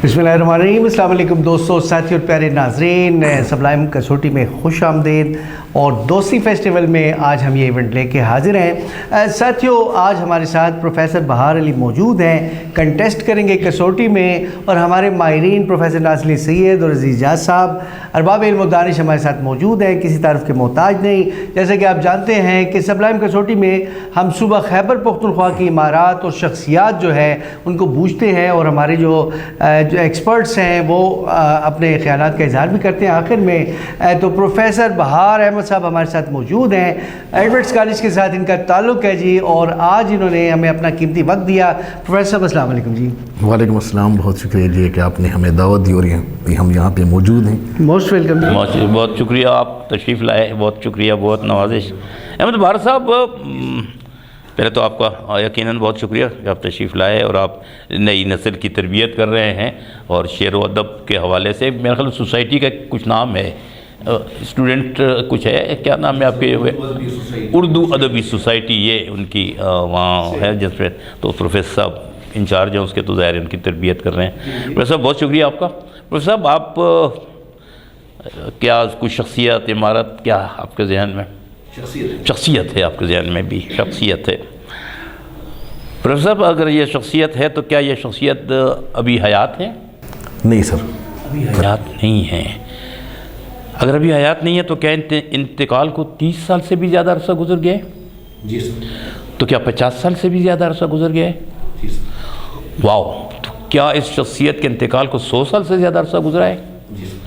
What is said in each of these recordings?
बिस्मिल्लाहिर्रहमानिर्रहीम। अस्सलाम वालेकुम दोस्तों, साथियों और प्यारे नाजरीन, सबलाइम कसौटी में खुश आमदीद। और दोस्ती फेस्टिवल में आज हम ये इवेंट लेके हाजिर हैं। साथियों, आज हमारे साथ प्रोफेसर बहार अली मौजूद हैं, कंटेस्ट करेंगे कसौटी में। और हमारे माहिरीन प्रोफेसर नाज़िर सैयद और अज़ीज़ जाज़ साहब अरबाब इल्म व दानिश हमारे साथ मौजूद हैं, किसी तारीफ़ के मोहताज नहीं। जैसे कि आप जानते हैं कि सबलाइम कसौटी में हम सुबह खैबर पख्तूनख्वा की इमारात और शख्सियात जो है उनको पूछते हैं, और हमारे जो एक्सपर्ट्स हैं वो अपने ख़यालात का इज़हार भी करते हैं। आखिर में तो प्रोफेसर बहार अहमद साहब हमारे साथ मौजूद हैं। एडवर्ड्स कॉलेज के साथ इनका ताल्लुक़ है जी, और आज इन्होंने हमें अपना कीमती वक्त दिया। प्रोफेसर साहब अस्सलाम वालेकुम जी। वालेकुम अस्सलाम, बहुत शुक्रिया जी कि आपने हमें दावत दी और हम यहाँ पे मौजूद हैं। मोस्ट वेलकम जी। बहुत शुक्रिया, आप तशरीफ़ लाए, बहुत शुक्रिया, बहुत नवाजिश। अहमद बहार साहब, पहले तो आपका यकीनन बहुत शुक्रिया कि आप तशरीफ़ लाए और आप नई नस्ल की तरबियत कर रहे हैं। और शेर व अदब के हवाले से मेरे ख्याल सोसाइटी का कुछ नाम है, स्टूडेंट कुछ है, क्या नाम है आपके? उर्दू अदबी सोसाइटी, ये उनकी वहाँ है जिसमें तो प्रोफेसर साहब इंचार्ज हैं उसके, तो ज़ाहिर उनकी तरबियत कर रहे हैं। प्रोफेसर साहब बहुत शुक्रिया आपका। प्रोफेसर साहब, आप क्या कुछ शख्सियत, इमारत क्या आपके जहन में? शख्सियत है आपके जहन में भी, शख्सियत है। प्रोफेसर साहब, अगर ये शख्सियत है तो क्या ये शख्सियत अभी हयात है? नहीं सर, अभी हयात नहीं है। अगर अभी हयात नहीं है तो क्या इंतकाल को 30 साल से भी ज़्यादा अरसा गुजर गया है? जी सर। तो क्या 50 साल से भी ज़्यादा अरसा गुजर गया है? जी सर। वाओ, तो क्या इस शख्सियत के इंतकाल को 100 साल से ज़्यादा अरसा गुजरा है? जी सर।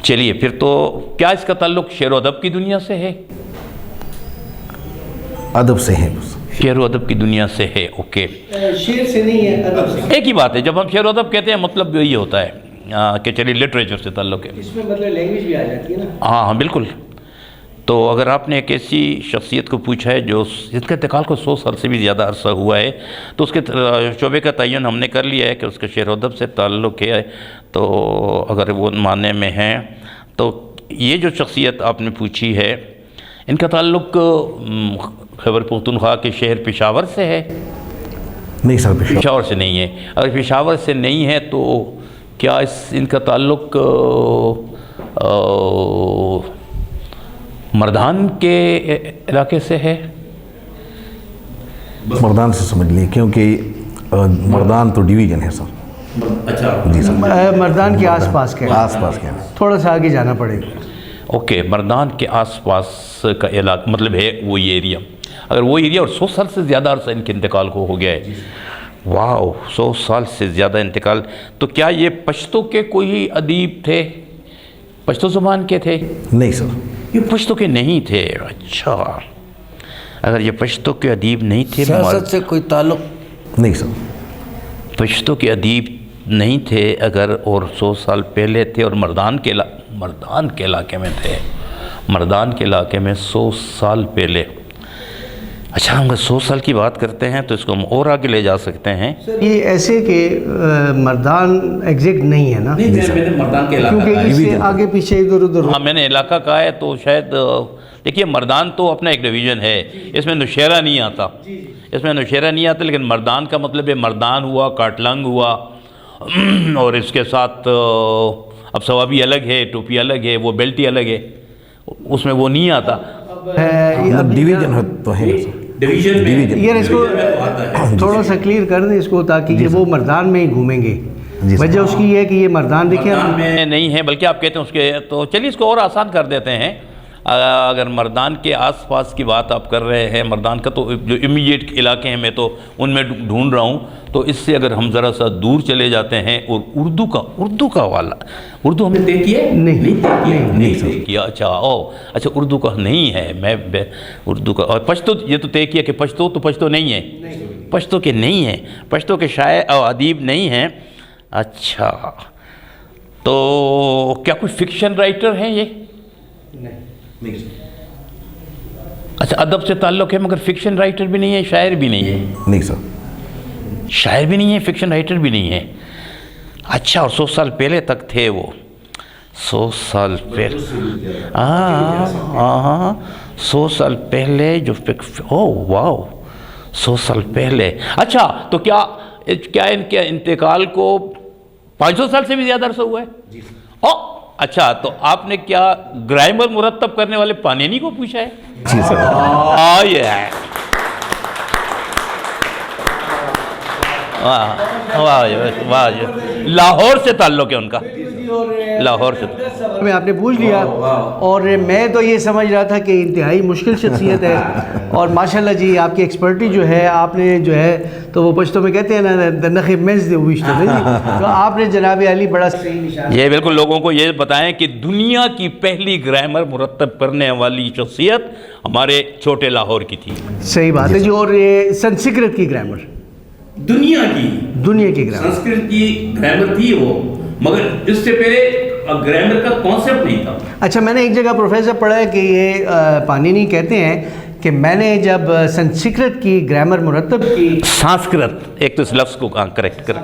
चलिए फिर तो क्या इसका ताल्लुक शेर व अदब की दुनिया से है? अदब से है, शेर व अदब की दुनिया से है। ओके, शेर से नहीं है, अदब से। एक ही बात है। जब हम शेर व अदब कहते हैं मतलब यही होता है कि चलिए लिटरेचर से ताल्लुक है, इसमें मतलब लैंग्वेज भी आ जाती है ना। हाँ बिल्कुल। तो अगर आपने एक ऐसी शख्सियत को पूछा है जो जिसके इंतकाल को 100 साल से भी ज़्यादा अरसा हुआ है, तो उसके शोबे का तयन हमने कर लिया है कि उसके शेर व अदब से ताल्लुक़ है। तो अगर वो मानने में हैं तो ये जो शख्सियत आपने पूछी है इनका ताल्लुक़ खैबर पख्तूनख्वा के शहर पेशावर से है? नहीं सर, पेशावर से नहीं है। अगर पेशावर से नहीं है तो क्या इनका ताल्लुक़ मर्दान के इलाके से है? मर्दान से समझ ली, क्योंकि मर्दान तो डिवीज़न है सर। अच्छा जी सर। मर्दान के आसपास के, आसपास के थोड़ा सा आगे जाना पड़ेगा। ओके, मर्दान के आसपास का इलाका मतलब है वो ये एरिया। अगर वो एरिया और 100 साल से ज़्यादा अरसा इनके इंतकाल को हो गया है, वाह, 100 साल से ज़्यादा इंतकाल। तो क्या ये पश्तो के कोई अदीब थे? पश्तो ज़ुबान के थे? नहीं सर, ये पश्तो के नहीं थे। अच्छा, अगर ये पश्तो के अदीब नहीं थे, सियासत से कोई ताल्लुक़? नहीं सर, पश्तो के अदीब नहीं थे अगर, और 100 साल पहले थे और मर्दान के इलाके में थे। मर्दान के इलाके में 100 साल पहले। अच्छा, हम 100 साल की बात करते हैं तो इसको हम और आगे ले जा सकते हैं। ये ऐसे कि मर्दान एग्जैक्ट नहीं है ना? मैंने मर्दान के क्योंकि इससे आगे पीछे इधर उधर। हाँ, मैंने इलाका कहा है तो शायद देखिए, मर्दान तो अपना एक डिवीज़न है, इसमें नौशहरा नहीं आता। इसमें नौशहरा नहीं आता, लेकिन मर्दान का मतलब है मर्दान हुआ, काटलंग हुआ, और इसके साथ अब सवाबी अलग है, टोपी अलग है, वो बेल्ट ही अलग है, उसमें वो नहीं आता। डिवीज़न तो है डिवीज़न यार इसको थोड़ा सा क्लियर कर दें इसको, ताकि ये वो मर्दान में ही घूमेंगे। वजह उसकी ये है कि ये मर्दान देखिए में नहीं है, बल्कि आप कहते हैं उसके, तो चलिए इसको और आसान कर देते हैं। अगर मर्दान के आसपास की बात आप कर रहे हैं, मर्दान का तो जो इमीडिएट इलाके हैं मैं तो उनमें ढूंढ रहा हूँ, तो इससे अगर हम ज़रा सा दूर चले जाते हैं और उर्दू का वाला, उर्दू हमने तय किया? नहीं किया। अच्छा, उर्दू का नहीं है। मैं उर्दू का, और पश्तो ये तो तय किया कि पश्तो नहीं है, पश्तो के नहीं है, पश्तो के शायर और अदीब नहीं हैं। अच्छा, तो क्या कोई फिक्शन राइटर हैं ये? नहीं। अच्छा, अदब से ताल्लुक़ है मगर फिक्शन राइटर भी नहीं है, शायर भी नहीं है? नहीं सर, शायर भी नहीं है, फिक्शन राइटर भी नहीं है। अच्छा, और 100 साल पहले तक थे वो? 100 साल पहले, हाँ, 100 साल पहले जो ओह वाह, 100 साल पहले। अच्छा, तो क्या کیا ان کے انتقال کو 500 سال سے بھی زیادہ عرصہ ہوا ہے؟ اچھا، تو آپ نے کیا گرامر مرتب کرنے والے پانینی کو پوچھا ہے؟ جی سر. یہ ہے. واہ، لاہور سے تعلق ہے ان کا، لاہور سے. میں آپ نے پوچھ لیا، اور میں تو یہ سمجھ رہا تھا کہ انتہائی مشکل شخصیت ہے، اور ماشاءاللہ جی آپ کی ایکسپرٹی جو ہے، آپ نے جو ہے تو وہ پشتوں میں کہتے ہیں نا دنخِ مز دے ہوئی جی، تو آپ نے جناب علی بڑا صحیح نشان. یہ بالکل لوگوں کو یہ بتائیں کہ دنیا کی پہلی گرامر مرتب کرنے والی شخصیت ہمارے چھوٹے لاہور کی تھی. صحیح بات ہے جی. اور یہ سنسکرت کی گرامر، دنیا کی گرامر، سنسکرت کی گرامر تھی وہ، مگر اس سے پہلے گرامر کا کانسیپٹ نہیں تھا. اچھا، میں نے ایک جگہ پروفیسر پڑھا ہے کہ یہ پانینی کہتے ہیں کہ میں نے جب سنسکرت کی گرامر مرتب کی، سانسکرت ایک تو اس لفظ کو کریکٹ کر،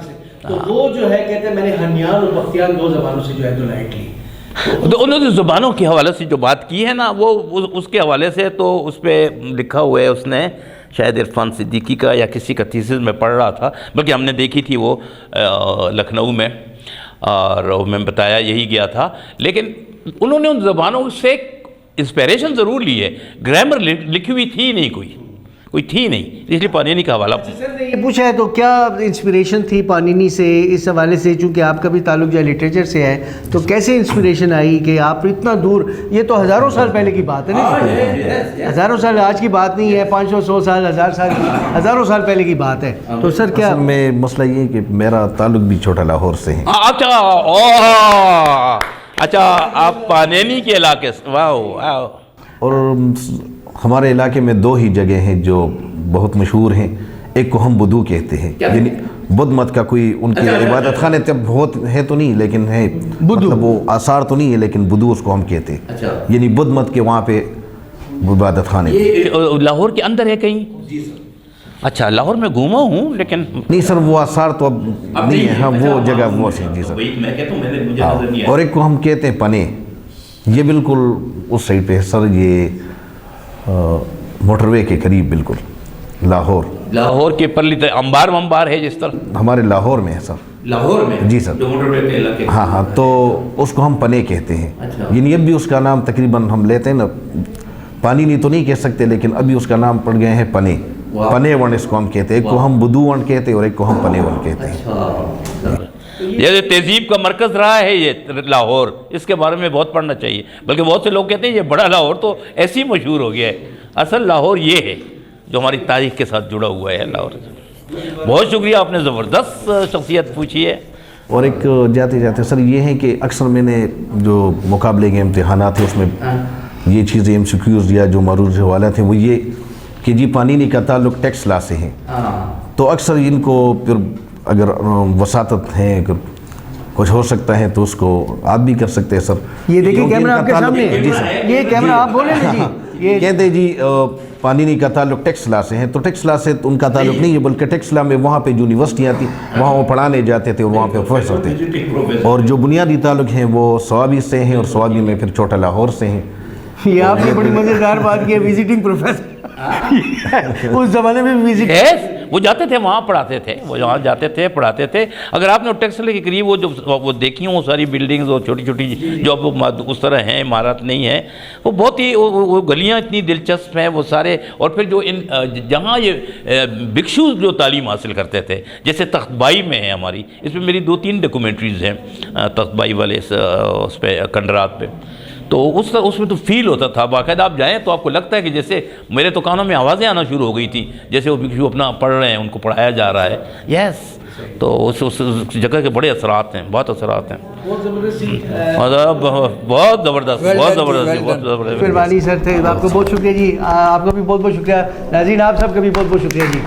تو وہ جو ہے کہتے ہیں میں نے ہنیان اور بختیان 2 زبانوں سے جو ہے لائٹ لی. تو انہوں نے زبانوں کے حوالے سے جو بات کی ہے نا، وہ اس کے حوالے سے تو اس پہ لکھا ہوا ہے، اس نے شاید عرفان صدیقی کا یا کسی کا تھیسس میں پڑھ رہا تھا، بلکہ ہم نے دیکھی تھی وہ لکھنؤ میں، اور میں بتایا یہی گیا تھا. لیکن انہوں نے ان زبانوں سے انسپائریشن ضرور لی ہے، گرامر لکھی ہوئی تھی نہیں، کوئی تھی نہیں، اس لیے پانینی کا حوالہ. سر نے یہ پوچھا ہے تو کیا انسپریشن تھی پانینی سے اس حوالے سے، چونکہ آپ کا بھی تعلق جو لٹریچر سے ہے، تو کیسے انسپریشن آئی کہ آپ اتنا دور، یہ تو ہزاروں سال پہلے کی بات ہے نا، ہزاروں سال آج کی بات نہیں ہے، 500 100 سال 1000 سال ہزاروں سال پہلے کی بات ہے. تو سر کیا اصل میں مسئلہ یہ ہے کہ میرا تعلق بھی چھوٹا لاہور سے ہے. اچھا، آپ پانینی کے علاقے سے، واہ. اور ہمارے علاقے میں 2 ہی جگہ ہیں جو بہت مشہور ہیں. ایک کو ہم بدو کہتے ہیں، یعنی بدھ مت کا کوئی ان کے عبادت خانے بہت ہے تو نہیں، لیکن ہے، مطلب وہ آثار تو نہیں ہے، لیکن بدو اس کو ہم کہتے ہیں، یعنی بدھ مت کے وہاں پہ عبادت خانے. لاہور کے اندر ہے کہیں؟ اچھا، لاہور میں گھوما ہوں لیکن نہیں سر، وہ آثار تو اب نہیں ہے. ہاں، وہ جگہ وہ سے. جی سر. میں کہتا ہوں، میں نے مجھے نظر نہیں آیا. اور ایک کو ہم کہتے ہیں پنے، یہ بالکل اس سائڈ پہ ہے سر، یہ موٹر وے کے قریب بالکل لاہور کے پرلی انبار ہے جس طرح ہمارے لاہور میں ہے سر. لاہور میں؟ جی سر. جو موٹر وے کے علاقے. ہاں، تو اس کو ہم پنے کہتے ہیں. یعنی اب بھی اس کا نام تقریباً ہم لیتے ہیں نا، پانینی تو نہیں کہہ سکتے، لیکن ابھی اس کا نام پڑ گئے ہیں پنے ون، اس کو ہم کہتے ہیں. ایک کو ہم بدو ون کہتے ہیں اور ایک کو ہم پنے ون کہتے ہیں. یہ تہذیب کا مرکز رہا ہے یہ لاہور، اس کے بارے میں بہت پڑھنا چاہیے. بلکہ بہت سے لوگ کہتے ہیں یہ بڑا لاہور تو ایسی مشہور ہو گیا ہے. اصل لاہور یہ ہے جو ہماری تاریخ کے ساتھ جڑا ہوا ہے لاہور. بہت شکریہ، آپ نے زبردست شخصیت پوچھی ہے. اور ایک جاتے جاتے سر یہ ہے کہ اکثر میں نے جو مقابلے کے امتحانات ہیں اس میں یہ چیزیں MCQs یا جو معروض حوالات ہیں وہ یہ کہ جی پانینی کا تعلق ٹیکسٹ لا سے ہے. تو اکثر ان کو پھر اگر وساطت ہے، اگر کچھ ہو سکتا ہے تو اس کو آپ بھی کر سکتے ہیں سر. یہ دیکھیں کیمرہ آپ کے سامنے ہے. جی سر، یہ کیمرہ آپ بولیں نا جی. یہ کہتے ہیں جی پانینی کا تعلق ٹیکسٹ لا سے ہے، تو ٹیکسٹ لا سے ان کا تعلق نہیں ہے، بلکہ ٹیکسٹ لا میں وہاں پہ یونیورسٹیاں تھیں، وہاں وہ پڑھانے جاتے تھے اور وہاں پہ پروفیسر تھے. اور جو بنیادی تعلق ہیں وہ سوابی سے ہیں، اور سوابی میں پھر چھوٹا لاہور سے ہیں. یہ آپ نے بڑی مزیدار بات کی ہے، وزٹنگ پروفیسر. اس زمانے میں بھی وزٹ، وہ جاتے تھے وہاں پڑھاتے تھے، وہ وہاں جاتے تھے پڑھاتے تھے. اگر آپ نے ٹیکسل کے قریب وہ دیکھی ہوں وہ ساری بلڈنگز، وہ چھوٹی چھوٹی جو اب اس طرح ہیں، عمارات نہیں ہیں، وہ بہت ہی وہ گلیاں اتنی دلچسپ ہیں وہ سارے. اور پھر جو جہاں یہ بھکشو جو تعلیم حاصل کرتے تھے، جیسے تخت بائی میں ہے ہماری، اس میں میری 2-3 ڈاکومنٹریز ہیں تخت بائی والے اس پہ کنڈرات پہ. تو اس میں تو فیل ہوتا تھا، باقاعدہ آپ جائیں تو آپ کو لگتا ہے کہ جیسے میرے تو کانوں میں آوازیں آنا شروع ہو گئی تھیں، جیسے وہ بھکشو اپنا پڑھ رہے ہیں، ان کو پڑھایا جا رہا ہے. یس، تو اس جگہ کے بڑے اثرات ہیں، بہت اثرات ہیں. بہت زبردست. مہربانی سر تھے، آپ کو بہت شکریہ جی. آپ کا بھی بہت بہت شکریہ. ناظرین آپ سب کا بھی بہت بہت شکریہ جی.